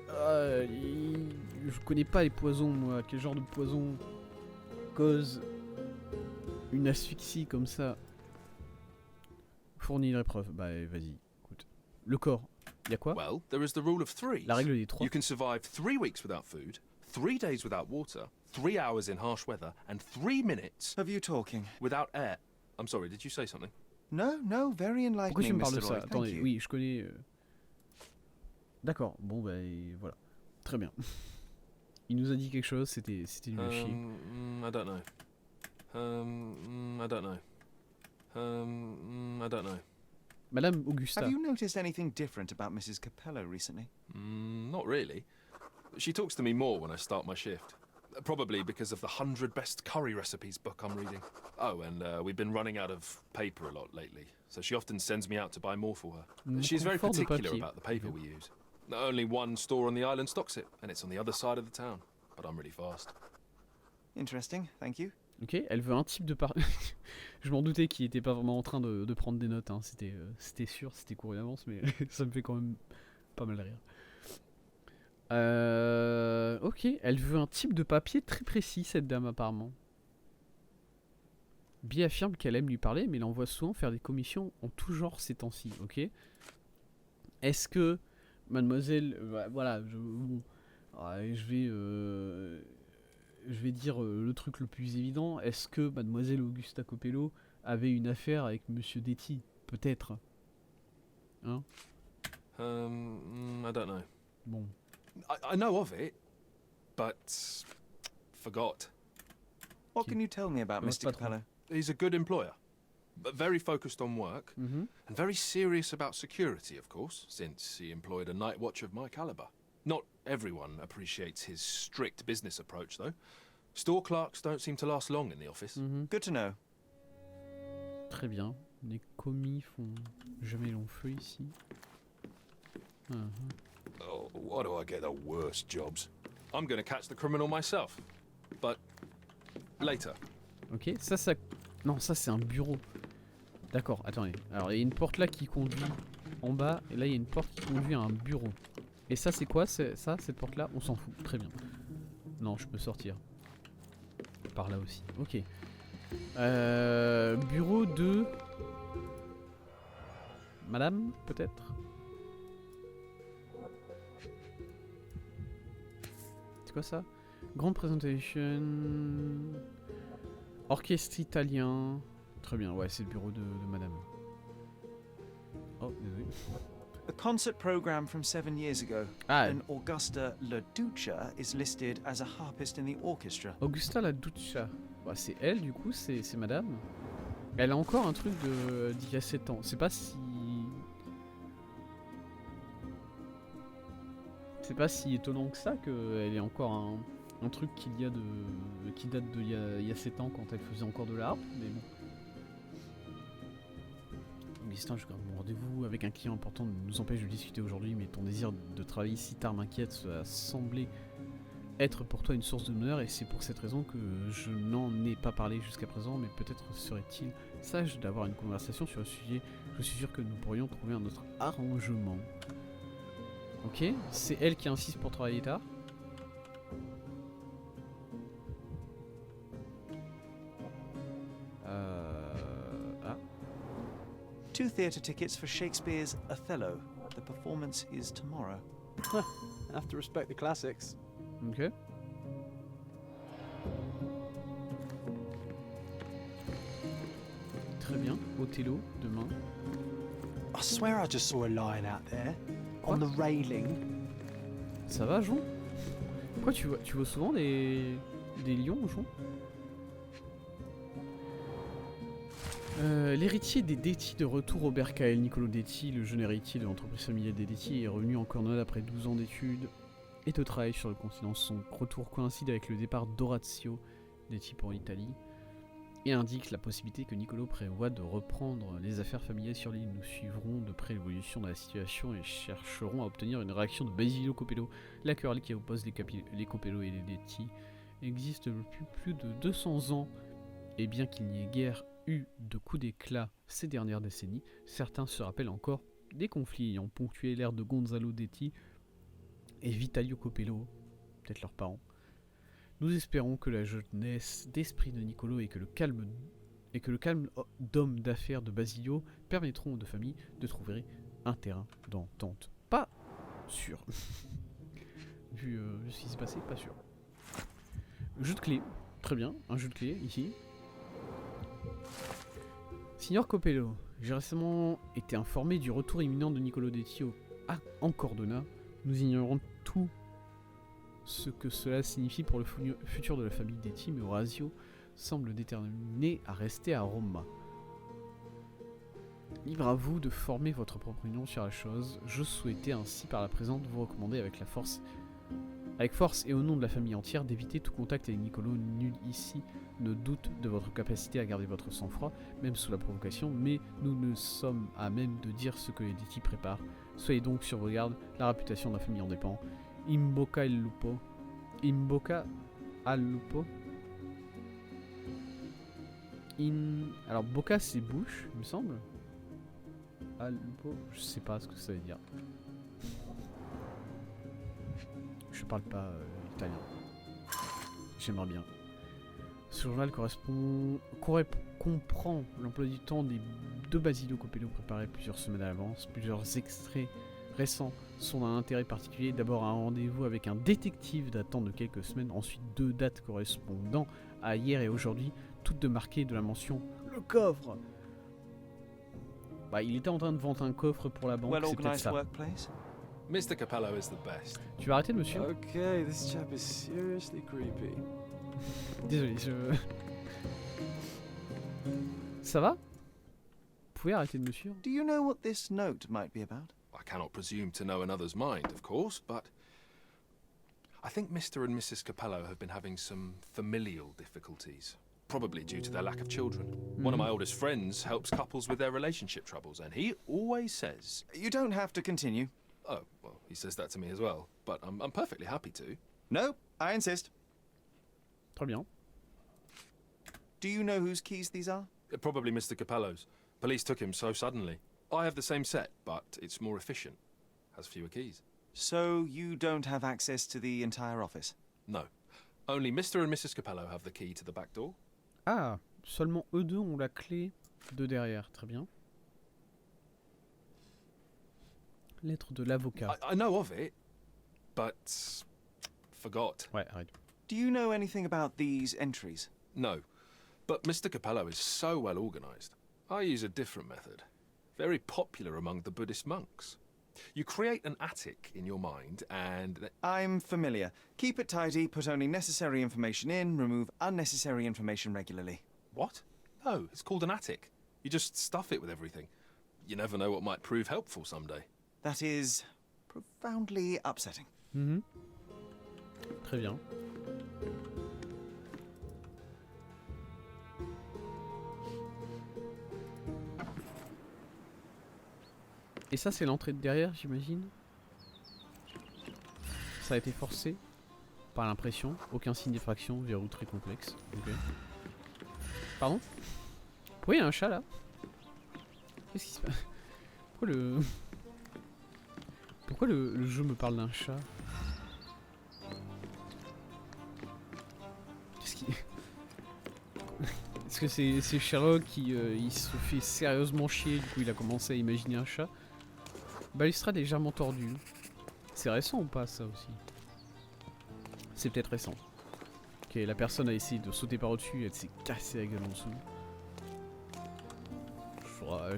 Je connais pas les poisons, moi. Quel genre de poison cause une asphyxie comme ça? Fournis une épreuve. Bah vas-y, écoute. Le corps, y a quoi? Well, there is the rule of threes. La règle des 3. You can survive 3 weeks without food, 3 days without water, 3 hours in harsh weather, and 3 minutes Of you talking? without air. I'm sorry, did you say something? No, no, very Pourquoi tu enlightening, me parles Mr. de ça? Lloyd. Thank Attendez, you. oui, je connais... D'accord, bon bah voilà. Très bien. Il nous a dit quelque chose, c'était nul à chier. I don't know. I don't know. I don't know. Madame Augusta. Have you noticed anything different about Mrs. Capello recently? Not really. She talks to me more when I start my shift. Probably because of the 100 Best Curry Recipes book I'm reading. Oh, and we've been running out of paper a lot lately, so she often sends me out to buy more for her. She's very confort de particular papier. about the paper we use. Only one store on the island stocks it, and it's on the other side of the town. But I'm really fast. Interesting, thank you. Ok, elle veut un type de Je m'en doutais qu'il était pas vraiment en train de prendre des notes, hein. C'était sûr, c'était couru d'avance, mais ça me fait quand même pas mal rire. Ok, elle veut un type de papier très précis, cette dame apparemment. Bee affirme qu'elle aime lui parler, mais l'envoie souvent faire des commissions en tout genre ces temps-ci, ok. Est-ce que mademoiselle... voilà, je vais dire le truc le plus évident. Est-ce que mademoiselle Augusta Capello avait une affaire avec monsieur Detty? Peut-être. Hein? I don't know. Bon. I know of it, but forgot. What can you tell me about Commence Mr. pas trop. Capello? He's a good employer, but very focused on work, Mhm. and very serious about security, of course, since he employed a night watch of my caliber. Not everyone appreciates his strict business approach, though. Store clerks don't seem to last long in the office. Mhm. Good to know. Très bien. Les commis font jamais long feu ici. Mhm. Oh, why do I get the worst jobs? I'm going to catch the criminal myself, but later. Ok, ça... Non, ça c'est un bureau. D'accord, attendez. Alors il y a une porte là qui conduit en bas, et là il y a une porte qui conduit à un bureau. Et ça c'est quoi ça, cette porte là? On s'en fout, très bien. Non, je peux sortir. Par là aussi, ok. Bureau de... Madame, peut-être? C'est quoi ça? Grande présentation... Orchestre italien... Très bien, ouais, c'est le bureau de madame. Oh, désolé. A concert program from 7 years ago. Ah, An Augusta La Duca is listed as a harpist in the orchestra. Augusta La Duca. Bah, c'est elle, du coup, c'est madame. Elle a encore un truc d'il y a 7 ans. C'est pas si... C'est pas si étonnant que ça qu'elle ait encore un truc qui date d'il y a 7 ans quand elle faisait encore de la harpe, mais bon. Augustin, mon rendez-vous avec un client important nous empêche de discuter aujourd'hui, mais ton désir de travailler si tard m'inquiète. Cela semblait être pour toi une source d'honneur, et c'est pour cette raison que je n'en ai pas parlé jusqu'à présent, mais peut-être serait-il sage d'avoir une conversation sur le sujet. Je suis sûr que nous pourrions trouver un autre arrangement. Ok, c'est elle qui insiste pour travailler tard. Ah. 2 theatre tickets for Shakespeare's Othello. The performance is tomorrow. Have to respect the classics. Ok. Très bien. Othello, demain. I swear I just saw a lion out there on the railing. Ça va, Jon? Quoi, tu vois souvent des lions, Jon? L'héritier des Detty de retour au Bercail, Niccolo Detty, le jeune héritier de l'entreprise familiale des Detty, est revenu en Cornwall après 12 ans d'études et de travail sur le continent. Son retour coïncide avec le départ d'Orazio Detty pour l'Italie. et indique la possibilité que Nicolo prévoit de reprendre les affaires familiales sur l'île. Nous suivrons de près l'évolution de la situation et chercherons à obtenir une réaction de Basilio Copello. La querelle qui oppose les Copello et les Detti existe depuis plus de 200 ans, et bien qu'il n'y ait guère eu de coups d'éclat ces dernières décennies, certains se rappellent encore des conflits ayant ponctué l'ère de Gonzalo Detti et Vitalio Copello, peut-être leurs parents. Nous espérons que la jeunesse d'esprit de Nicolo et que le calme d'homme d'affaires de Basilio permettront aux deux familles de trouver un terrain d'entente. Pas sûr. Vu ce qui s'est passé, pas sûr. Jeu de clé, très bien, un jeu de clé ici. Signor Copello, j'ai récemment été informé du retour imminent de Nicolo Detti en Cordona. Nous ignorons tout ce que cela signifie pour le futur de la famille Detti, mais Orazio semble déterminé à rester à Roma. Libre à vous de former votre propre opinion sur la chose. Je souhaitais ainsi par la présente vous recommander avec force et au nom de la famille entière d'éviter tout contact avec Nicolo. Nul ici ne doute de votre capacité à garder votre sang-froid, même sous la provocation, mais nous ne sommes à même de dire ce que les Detti préparent. Soyez donc sur vos gardes, la réputation de la famille en dépend. In bocca al lupo. In bocca al lupo. Alors bocca c'est bouche, il me semble. Al lupo, je sais pas ce que ça veut dire. Je parle pas italien. J'aimerais bien. Ce journal comprend l'emploi du temps de Basilio Copello préparé plusieurs semaines à l'avance. Plusieurs extraits récents sont d'un intérêt particulier. D'abord un rendez-vous avec un détective datant de quelques semaines. Ensuite 2 dates correspondant à hier et aujourd'hui. Toutes deux marquées de la mention « Le coffre ». Bah il était en train de vendre un coffre pour la banque, c'est peut-être ça. Mr. Capello is the best. Tu vas arrêter, monsieur? Okay, this chap is seriously creepy. Désolé, Ça va? Vous pouvez arrêter de me suivre? Do you know what this note might be about? I cannot presume to know another's mind, of course, but I think Mr. and Mrs. Capello have been having some familial difficulties, probably due to their lack of children. One of my oldest friends helps couples with their relationship troubles, and he always says... You don't have to continue. Oh, well, he says that to me as well, but I'm perfectly happy to. No, I insist. Très bien. Do you know whose keys these are? Probably Mr. Capello's. Police took him so suddenly. I have the same set, but it's more efficient. Has fewer keys. So you don't have access to the entire office? No. Only Mr. and Mrs. Capello have the key to the back door. Ah, seulement eux deux ont la clé de derrière, très bien. Lettre de l'avocat. I know of it, but forgot. Ouais, arrête. Do you know anything about these entries? No, but Mr. Capello is so well organized. I use a different method, very popular among the Buddhist monks. You create an attic in your mind and... I'm familiar. Keep it tidy, put only necessary information in, remove unnecessary information regularly. What? No, it's called an attic. You just stuff it with everything. You never know what might prove helpful someday. That is profoundly upsetting. Très bien. Et ça c'est l'entrée de derrière, j'imagine. Ça a été forcé par l'impression. Aucun signe d'effraction, verrou très complexe. Ok. Pardon? Pourquoi il y a un chat là? Qu'est-ce qui se passe? Pourquoi le jeu me parle d'un chat? Qu'est-ce qui... Est-ce que c'est Sherlock qui il se fait sérieusement chier, du coup il a commencé à imaginer un chat? Balustrade légèrement tordue. C'est récent ou pas ça aussi? C'est peut-être récent. Ok, la personne a essayé de sauter par au-dessus et elle s'est cassée la gueule en dessous.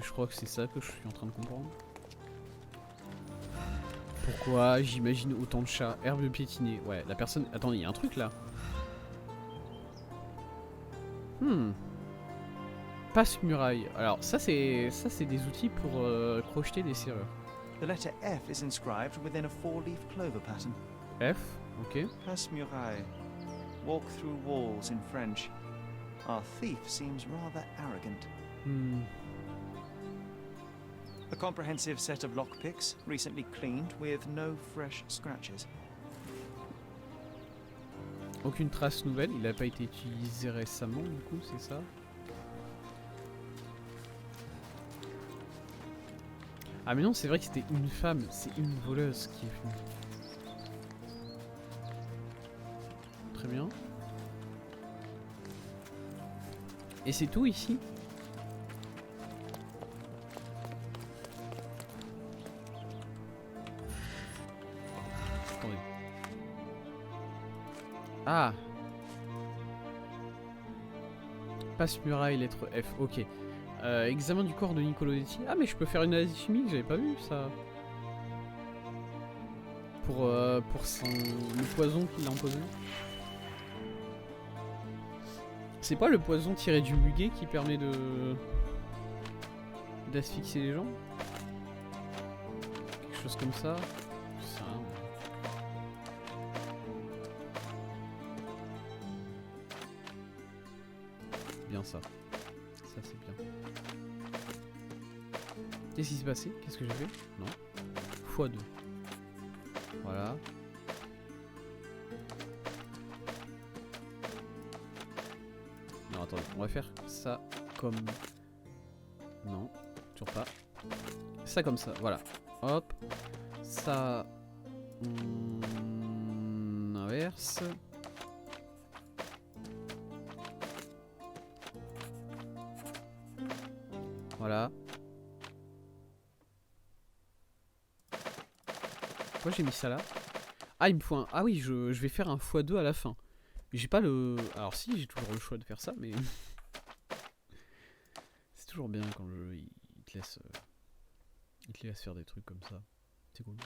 Je crois que c'est ça que je suis en train de comprendre. Pourquoi j'imagine autant de chats? Herbe piétinée. Ouais, la personne... Attendez, il y a un truc là. Passe-muraille. Alors ça c'est des outils pour crocheter des serrures. The letter F is inscribed within a 4-leaf clover pattern. F, ok. Passe-muraille. Walk through walls in French. Our thief seems rather arrogant. Hmm. A comprehensive set of lockpicks, recently cleaned with no fresh scratches. Aucune trace nouvelle, il n'a pas été utilisé récemment du coup, c'est ça? Ah mais non, c'est vrai que c'était une femme, c'est une voleuse qui est venue. Très bien. Et c'est tout ici? Attendez. Ah! Passe-muraille, lettre F, ok. Examen du corps de Nicolodetti. Ah mais je peux faire une analyse chimique, j'avais pas vu ça. Pour le poison qu'il a empoisonné. C'est pas le poison tiré du muguet qui permet de d'asphyxier les gens? Quelque chose comme ça. Ça. Bien ça. Ça c'est bien. Qu'est-ce qui s'est passé? Qu'est-ce que j'ai fait? Non. x2. Voilà. Non, attendez, on va faire ça comme... Non, toujours pas. Ça comme ça, voilà. Hop. Ça... On inverse. Voilà. Pourquoi j'ai mis ça là? Ah, il me faut un... Ah oui, je vais faire un x2 à la fin. J'ai pas le... Alors si, j'ai toujours le choix de faire ça, mais... C'est toujours bien quand le jeu, il te laisse... Il te laisse faire des trucs comme ça. C'est cool.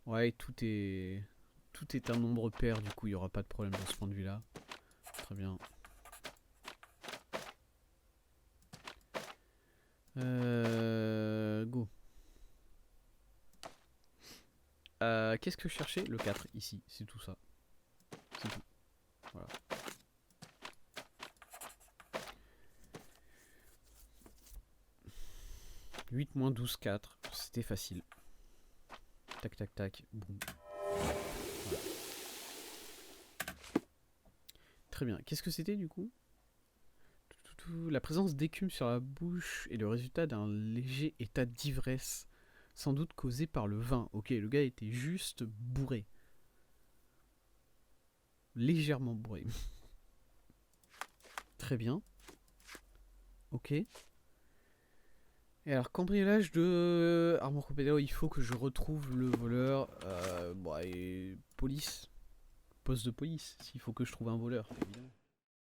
Ouais, tout est un nombre pair, du coup, il n'y aura pas de problème de ce point de vue-là. Très bien. Go. Qu'est-ce que je cherchais? Le 4, ici, c'est tout ça. C'est tout. Voilà. « 8 moins 12, 4. » C'était facile. Tac, tac, tac. Boum. Voilà. Très bien. Qu'est-ce que c'était du coup? La présence d'écume sur la bouche est le résultat d'un léger état d'ivresse, sans doute causé par le vin. Ok, le gars était juste bourré. Légèrement bourré. Très bien. Ok. Et alors, cambriolage de Armor Compédéo, il faut que je retrouve le voleur. Bon, et police. Poste de police, s'il faut que je trouve un voleur, évidemment.